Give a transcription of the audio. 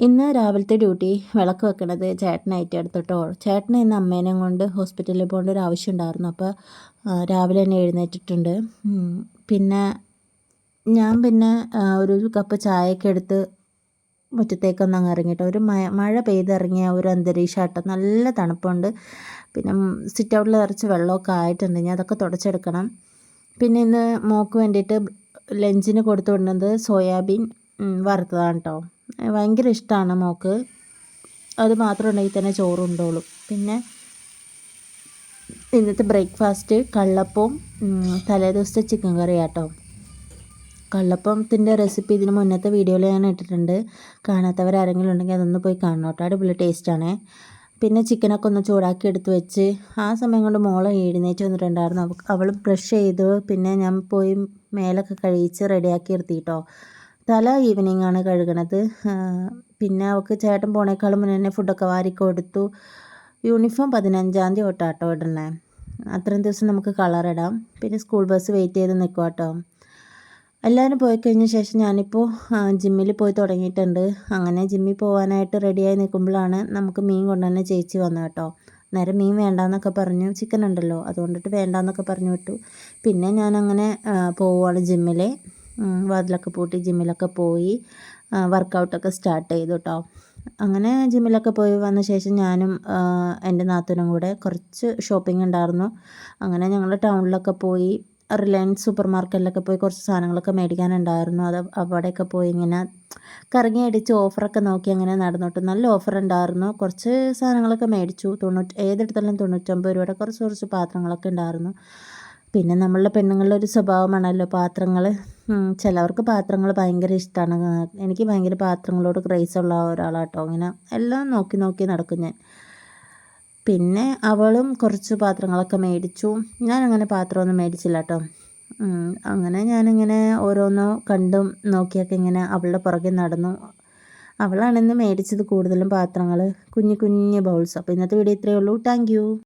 ഇന്ന് രാവിലത്തെ ഡ്യൂട്ടി വിളക്ക് വെക്കണത് ചേട്ടനായിട്ട് എടുത്തിട്ടോ. ചേട്ടന് ഇന്ന് അമ്മേനെയും കൊണ്ട് ഹോസ്പിറ്റലിൽ പോകേണ്ട ഒരു ആവശ്യം ഉണ്ടായിരുന്നു. അപ്പോൾ രാവിലെ തന്നെ എഴുന്നേറ്റിട്ടുണ്ട്. പിന്നെ ഞാൻ ഒരു കപ്പ് ചായയൊക്കെ എടുത്ത് മുറ്റത്തേക്കൊന്ന് അങ്ങ് ഇറങ്ങിയിട്ട് ഒരു മഴ പെയ്തിറങ്ങിയ ഒരു അന്തരീക്ഷമാട്ടോ. നല്ല തണുപ്പുണ്ട്. പിന്നെ സിറ്റ് ഔട്ടിൽ നിറച്ച് വെള്ളമൊക്കെ ആയിട്ടുണ്ട്. ഞാൻ അതൊക്കെ തുടച്ചെടുക്കണം. പിന്നെ ഇന്ന് മോൾക്ക് വേണ്ടിയിട്ട് ലഞ്ചിന് കൊടുത്തു വിടുന്നത് സോയാബീൻ വറുത്തതാണ് കേട്ടോ. ഭയങ്കര ഇഷ്ടമാണ് മോൾക്ക്. അത് മാത്രം ഉണ്ടെങ്കിൽ തന്നെ ചോറുണ്ടോളും. പിന്നെ ഇന്നത്തെ ബ്രേക്ക്ഫാസ്റ്റ് കള്ളപ്പവും തലേദിവസത്തെ ചിക്കൻ കറിയാട്ടോ. കള്ളപ്പത്തിൻ്റെ റെസിപ്പി ഇതിന് മുന്നത്തെ വീഡിയോയിൽ ഞാൻ ഇട്ടിട്ടുണ്ട്. കാണാത്തവരാരെങ്കിലും ഉണ്ടെങ്കിൽ അതൊന്ന് പോയി കാണണം കേട്ടോ. അടിപൊളി ടേസ്റ്റാണേ. പിന്നെ ചിക്കനൊക്കെ ഒന്ന് ചൂടാക്കി എടുത്ത് വെച്ച് ആ സമയം കൊണ്ട് മോളെ എഴുന്നേറ്റ് വന്നിട്ടുണ്ടായിരുന്നു. അവൾ ബ്രഷ് ചെയ്തു. പിന്നെ ഞാൻ പോയി മേലൊക്കെ കഴിച്ച് റെഡിയാക്കി എടുത്തിട്ടോ. തല ഈവനിങ് ആണ് കഴുകണത്. പിന്നെ അവൾക്ക് ചേട്ടൻ പോണേക്കാളും മുന്നേ തന്നെ ഫുഡൊക്കെ വാരി കൊടുത്തു. യൂണിഫോം 15-ാം തീയതി തൊട്ടാട്ടോ ഇടണേ. അത്രയും ദിവസം നമുക്ക് കളറിടാം. പിന്നെ സ്കൂൾ ബസ് വെയിറ്റ് ചെയ്ത് നിൽക്കുക കേട്ടോ. എല്ലാവരും പോയി കഴിഞ്ഞ ശേഷം ഞാനിപ്പോൾ ജിമ്മിൽ പോയി തുടങ്ങിയിട്ടുണ്ട്. അങ്ങനെ ജിമ്മിൽ പോകാനായിട്ട് റെഡിയായി നിൽക്കുമ്പോഴാണ് നമുക്ക് മീൻ കൊണ്ടുതന്നെ ചേച്ചി വന്നു കേട്ടോ. നേരം മീൻ വേണ്ടാന്നൊക്കെ പറഞ്ഞു. ചിക്കൻ ഉണ്ടല്ലോ അതുകൊണ്ടിട്ട് വേണ്ടാന്നൊക്കെ പറഞ്ഞു വിട്ടു. പിന്നെ ഞാനങ്ങനെ പോവുകയാണ് ജിമ്മിൽ. വാതിലൊക്കെ പൂട്ടി ജിമ്മിലൊക്കെ പോയി വർക്കൗട്ടൊക്കെ സ്റ്റാർട്ട് ചെയ്തു കേട്ടോ. അങ്ങനെ ജിമ്മിലൊക്കെ പോയി വന്ന ശേഷം ഞാനും എൻ്റെ നാത്തൂനും കൂടെ കുറച്ച് ഷോപ്പിംഗ് ഉണ്ടായിരുന്നു. അങ്ങനെ ഞങ്ങൾ ടൗണിലൊക്കെ പോയി റിലയൻസ് സൂപ്പർ മാർക്കറ്റിലൊക്കെ പോയി കുറച്ച് സാധനങ്ങളൊക്കെ മേടിക്കാനുണ്ടായിരുന്നു. അവിടെയൊക്കെ പോയി ഇങ്ങനെ കറങ്ങി അടിച്ച് ഓഫറൊക്കെ നോക്കി അങ്ങനെ നടന്നിട്ട് നല്ല ഓഫർ ഉണ്ടായിരുന്നു. കുറച്ച് സാധനങ്ങളൊക്കെ മേടിച്ചു. ഏതെടുത്താലും 99 രൂപയുടെ കുറച്ച് പാത്രങ്ങളൊക്കെ ഉണ്ടായിരുന്നു. പിന്നെ നമ്മളുടെ പെണ്ണുങ്ങളുടെ ഒരു സ്വഭാവമാണല്ലോ പാത്രങ്ങൾ. ചിലവർക്ക് പാത്രങ്ങൾ ഭയങ്കര ഇഷ്ടമാണ്. എനിക്ക് ഭയങ്കര പാത്രങ്ങളോട് ക്രേസുള്ള ഒരാളാട്ടോ. ഇങ്ങനെ എല്ലാം നോക്കി നടക്കും ഞാൻ. പിന്നെ അവളും കുറച്ച് പാത്രങ്ങളൊക്കെ മേടിച്ചു. ഞാനങ്ങനെ പാത്രമൊന്നും മേടിച്ചില്ല കേട്ടോ. അങ്ങനെ ഞാനിങ്ങനെ ഓരോന്നോ കണ്ടും നോക്കിയൊക്കെ ഇങ്ങനെ അവളുടെ പുറകെ നടന്നു. അവളാണിന്ന് മേടിച്ചത് കൂടുതലും പാത്രങ്ങൾ, കുഞ്ഞു ബൗൾസ്. അപ്പോൾ ഇന്നത്തെ വീഡിയോ ഇത്രയേ ഉള്ളൂ. Thank you.